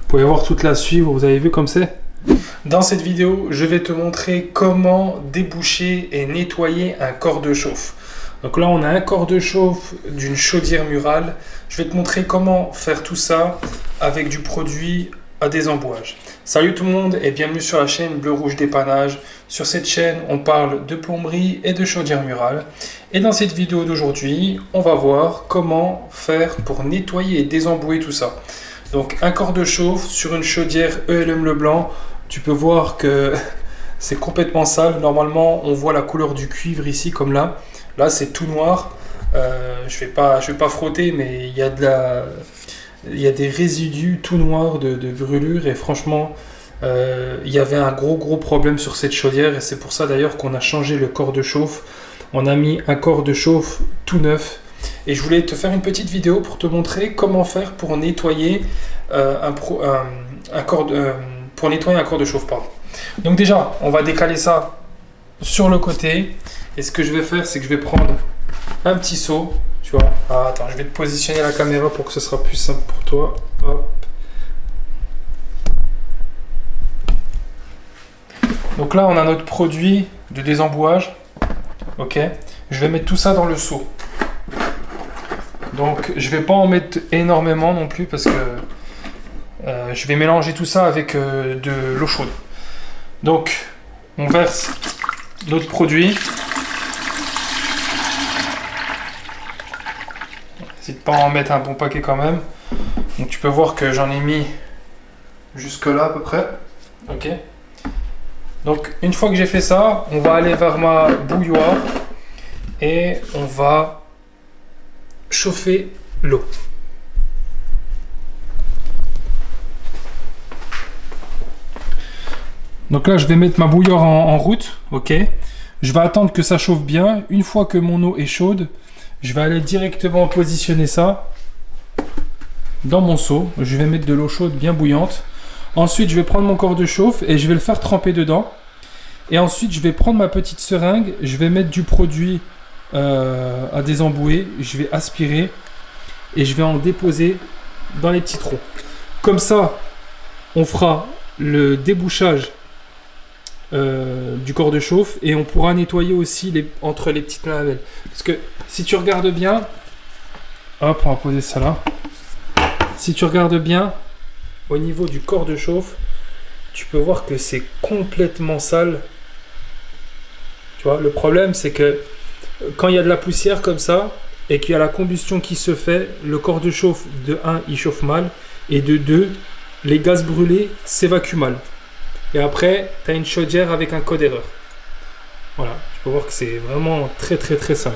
Vous pouvez voir toute la suivre, vous avez vu comme c'est. Dans cette vidéo, je vais te montrer comment déboucher et nettoyer un corps de chauffe. Donc là, on a un corps de chauffe d'une chaudière murale. Je vais te montrer comment faire tout ça avec du produit à désembouage. Salut tout le monde et bienvenue sur la chaîne Bleu Rouge Dépannage. Sur cette chaîne, on parle de plomberie et de chaudière murale. Et dans cette vidéo d'aujourd'hui, on va voir comment faire pour nettoyer et désembouer tout ça. Donc un corps de chauffe sur une chaudière ELM Leblanc. Tu peux voir que c'est complètement sale. Normalement, on voit la couleur du cuivre ici comme là. Là, c'est tout noir. Je vais pas frotter, mais il y a des résidus tout noirs de brûlure. Et franchement, il y avait un gros problème sur cette chaudière. Et c'est pour ça d'ailleurs qu'on a changé le corps de chauffe. On a mis un corps de chauffe tout neuf. Et je voulais te faire une petite vidéo pour te montrer comment faire pour nettoyer pour nettoyer un corps de chauffe. Pardon. Donc déjà, on va décaler ça sur le côté. Et ce que je vais faire, c'est que je vais prendre un petit seau. Tu vois. Ah, attends, je vais te positionner la caméra pour que ce sera plus simple pour toi. Hop. Donc là, on a notre produit de désembouage. Ok. Je vais mettre tout ça dans le seau. Donc, je vais pas en mettre énormément non plus parce que je vais mélanger tout ça avec de l'eau chaude. Donc, on verse notre produit. N'hésite pas à en mettre un bon paquet quand même. Donc, tu peux voir que j'en ai mis jusque là à peu près. Ok. Donc, une fois que j'ai fait ça, on va aller vers ma bouilloire et on va chauffer l'eau. Donc là, je vais mettre ma bouilloire en route, ok. Je vais attendre que ça chauffe bien. Une fois que mon eau est chaude, je vais aller directement positionner ça dans mon seau. Je vais mettre de l'eau chaude bien bouillante. Ensuite, je vais prendre mon corps de chauffe et je vais le faire tremper dedans. Et ensuite, je vais prendre ma petite seringue. Je vais mettre du produit à désembouer. Je vais aspirer et je vais en déposer dans les petits trous. Comme ça, on fera le débouchage du corps de chauffe et on pourra nettoyer aussi entre les petites lamelles. Parce que si tu regardes bien, hop, on va poser ça là. Si tu regardes bien, au niveau du corps de chauffe, tu peux voir que c'est complètement sale. Tu vois, le problème c'est que quand il y a de la poussière comme ça et qu'il y a la combustion qui se fait, le corps de chauffe, de 1, il chauffe mal et de 2, les gaz brûlés s'évacuent mal. Et après, tu as une chaudière avec un code erreur. Voilà, tu peux voir que c'est vraiment très sale.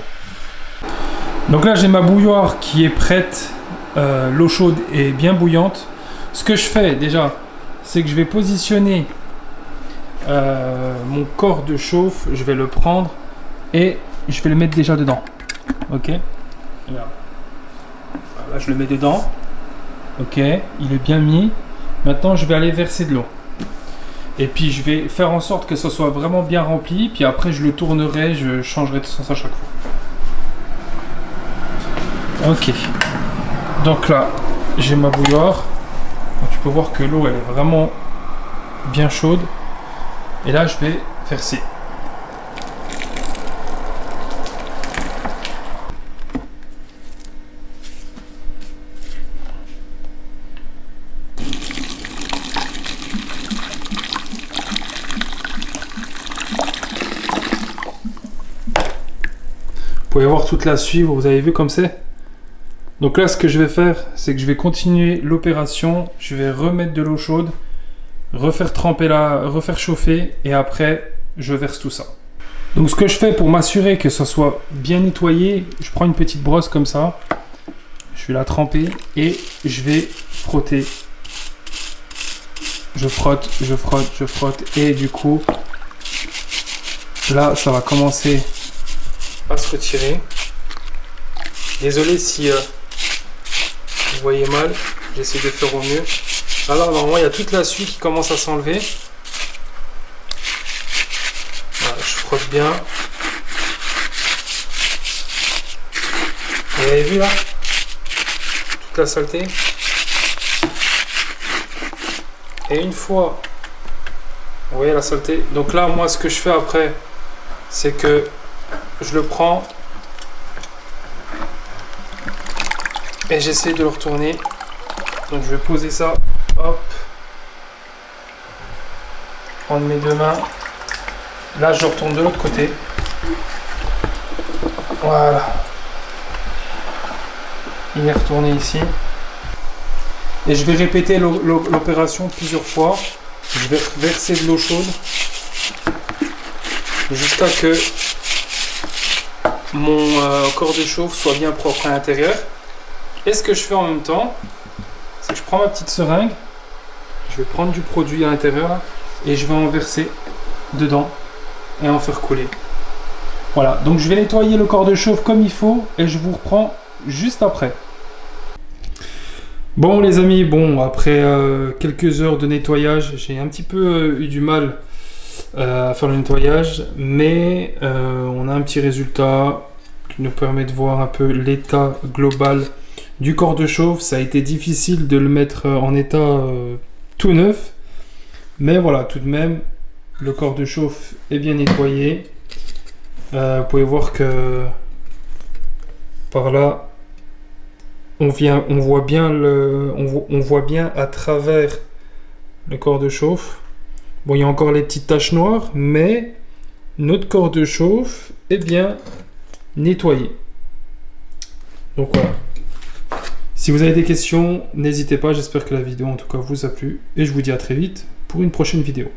Donc là, j'ai ma bouilloire qui est prête. L'eau chaude est bien bouillante. Ce que je fais déjà, c'est que je vais positionner mon corps de chauffe. Je vais le prendre et je vais le mettre déjà dedans. Ok. Là, je le mets dedans. Ok, il est bien mis. Maintenant, je vais aller verser de l'eau. Et puis, je vais faire en sorte que ce soit vraiment bien rempli. Puis après, je le tournerai, je changerai de sens à chaque fois. Ok. Donc là, j'ai ma bouilloire. Donc, tu peux voir que l'eau, elle est vraiment bien chaude. Et là, je vais verser. Vous pouvez voir toute la suivre, vous avez vu comme c'est. Donc là, ce que je vais faire, c'est que je vais continuer l'opération. Je vais remettre de l'eau chaude, refaire tremper refaire chauffer et après, je verse tout ça. Donc ce que je fais pour m'assurer que ça soit bien nettoyé, je prends une petite brosse comme ça. Je vais la tremper et je vais frotter. Je frotte et du coup, là, ça va commencer à se retirer. Désolé si vous voyez mal, j'essaie de faire au mieux. Alors normalement il y a toute la suie qui commence à s'enlever. Voilà, je frotte bien. Vous avez vu là toute la saleté. Et une fois, vous voyez la saleté. Donc là, moi, ce que je fais après, c'est que je le prends et j'essaie de le retourner. Donc je vais poser ça, hop, prendre mes deux mains. Là, je retourne de l'autre côté. Voilà. Il est retourné ici. Et je vais répéter l'opération plusieurs fois. Je vais verser de l'eau chaude jusqu'à que mon corps de chauffe soit bien propre à l'intérieur. Et ce que je fais en même temps, c'est que je prends ma petite seringue, je vais prendre du produit à l'intérieur là, et je vais en verser dedans et en faire couler. Voilà, donc je vais nettoyer le corps de chauffe comme il faut et je vous reprends juste après. Bon les amis, bon après quelques heures de nettoyage, j'ai un petit peu eu du mal à faire le nettoyage, mais on a un petit résultat qui nous permet de voir un peu l'état global du corps de chauffe. Ça a été difficile de le mettre en état tout neuf, mais voilà, tout de même le corps de chauffe est bien nettoyé. Vous pouvez voir que par là on voit bien à travers le corps de chauffe. Bon, il y a encore les petites taches noires, mais notre corps de chauffe est bien nettoyé. Donc voilà. Si vous avez des questions, n'hésitez pas. J'espère que la vidéo en tout cas vous a plu. Et je vous dis à très vite pour une prochaine vidéo.